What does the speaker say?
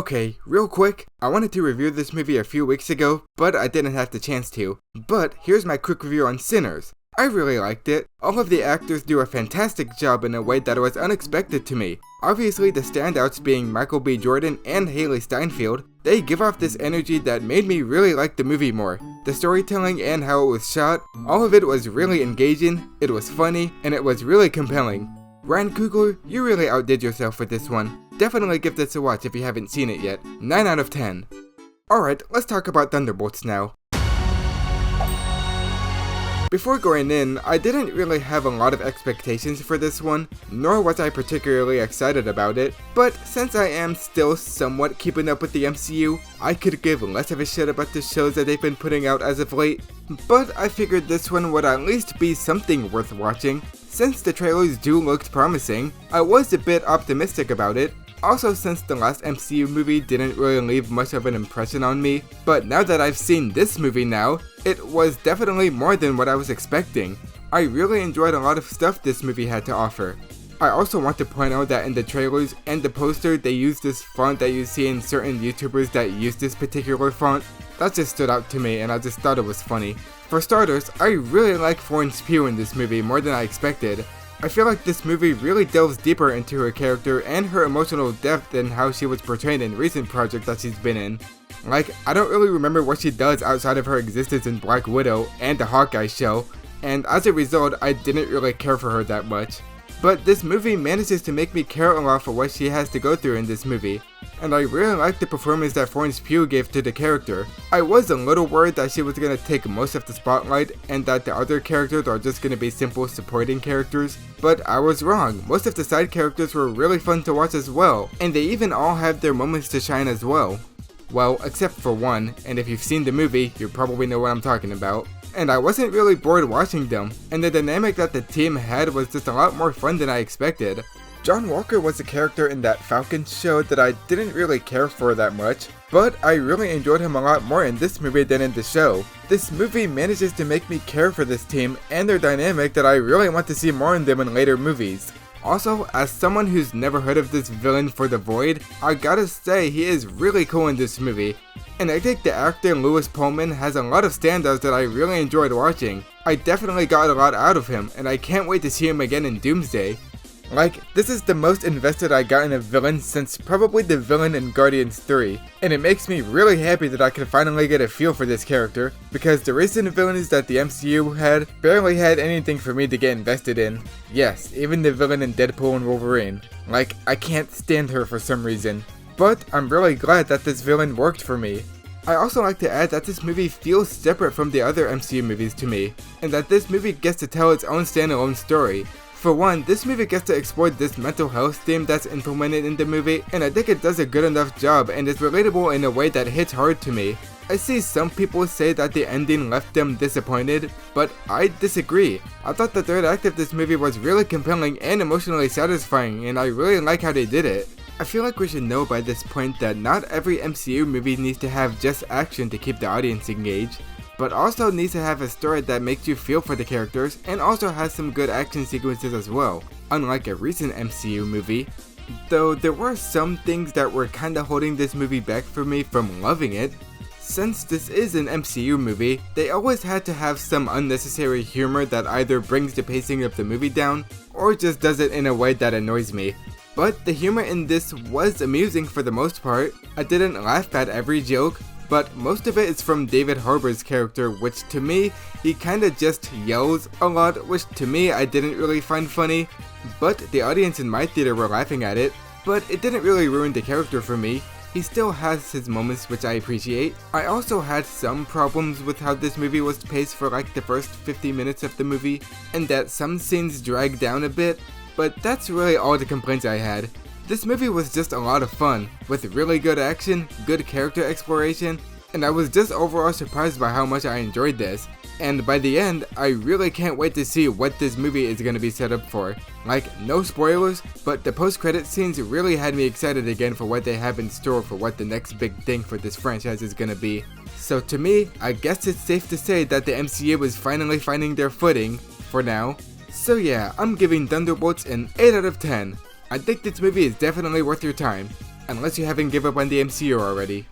Okay, real quick, I wanted to review this movie a few weeks ago, but I didn't have the chance to. But here's my quick review on Sinners. I really liked it. All of the actors do a fantastic job in a way that was unexpected to me. Obviously the standouts being Michael B. Jordan and Haley Steinfeld. They give off this energy that made me really like the movie more. The storytelling and how it was shot, all of it was really engaging, it was funny, and it was really compelling. Ryan Coogler, you really outdid yourself with this one. Definitely give this a watch if you haven't seen it yet. 9 out of 10. Alright, let's talk about Thunderbolts now. Before going in, I didn't really have a lot of expectations for this one, nor was I particularly excited about it, but since I am still somewhat keeping up with the MCU, I could give less of a shit about the shows that they've been putting out as of late, but I figured this one would at least be something worth watching. Since the trailers do look promising, I was a bit optimistic about it. Also, since the last MCU movie didn't really leave much of an impression on me, but now that I've seen this movie now, it was definitely more than what I was expecting. I really enjoyed a lot of stuff this movie had to offer. I also want to point out that in the trailers and the poster they used this font that you see in certain YouTubers that use this particular font. That just stood out to me and I just thought it was funny. For starters, I really like Florence Pugh in this movie more than I expected. I feel like this movie really delves deeper into her character and her emotional depth than how she was portrayed in recent projects that she's been in. Like, I don't really remember what she does outside of her existence in Black Widow and the Hawkeye show, and as a result, I didn't really care for her that much. But this movie manages to make me care a lot for what she has to go through in this movie, and I really liked the performance that Florence Pugh gave to the character. I was a little worried that she was going to take most of the spotlight and that the other characters are just going to be simple supporting characters, but I was wrong. Most of the side characters were really fun to watch as well, and they even all have their moments to shine as well. Well, except for one, and if you've seen the movie, you probably know what I'm talking about. And I wasn't really bored watching them, and the dynamic that the team had was just a lot more fun than I expected. John Walker was a character in that Falcons show that I didn't really care for that much, but I really enjoyed him a lot more in this movie than in the show. This movie manages to make me care for this team and their dynamic that I really want to see more in them in later movies. Also, as someone who's never heard of this villain for The Void, I gotta say he is really cool in this movie. And I think the actor Lewis Pullman has a lot of standouts that I really enjoyed watching. I definitely got a lot out of him, and I can't wait to see him again in Doomsday. Like, this is the most invested I got in a villain since probably the villain in Guardians 3, and it makes me really happy that I can finally get a feel for this character, because the recent villains that the MCU had barely had anything for me to get invested in. Yes, even the villain in Deadpool and Wolverine. Like, I can't stand her for some reason. But I'm really glad that this villain worked for me. I also like to add that this movie feels separate from the other MCU movies to me, and that this movie gets to tell its own standalone story. For one, this movie gets to explore this mental health theme that's implemented in the movie, and I think it does a good enough job and is relatable in a way that hits hard to me. I see some people say that the ending left them disappointed, but I disagree. I thought the third act of this movie was really compelling and emotionally satisfying, and I really like how they did it. I feel like we should know by this point that not every MCU movie needs to have just action to keep the audience engaged, but also needs to have a story that makes you feel for the characters and also has some good action sequences as well, unlike a recent MCU movie. Though there were some things that were kinda holding this movie back for me from loving it. Since this is an MCU movie, they always had to have some unnecessary humor that either brings the pacing of the movie down or just does it in a way that annoys me. But the humor in this was amusing for the most part. I didn't laugh at every joke, but most of it is from David Harbour's character, which to me, he kinda just yells a lot, which to me I didn't really find funny, but the audience in my theater were laughing at it, but it didn't really ruin the character for me. He still has his moments which I appreciate. I also had some problems with how this movie was paced for like the first 50 minutes of the movie, and that some scenes dragged down a bit, but that's really all the complaints I had. This movie was just a lot of fun, with really good action, good character exploration, and I was just overall surprised by how much I enjoyed this. And by the end, I really can't wait to see what this movie is going to be set up for. Like, no spoilers, but the post-credit scenes really had me excited again for what they have in store for what the next big thing for this franchise is going to be. So to me, I guess it's safe to say that the MCU is finally finding their footing, for now. So yeah, I'm giving Thunderbolts an 8 out of 10. I think this movie is definitely worth your time. unless you haven't given up on the MCU already.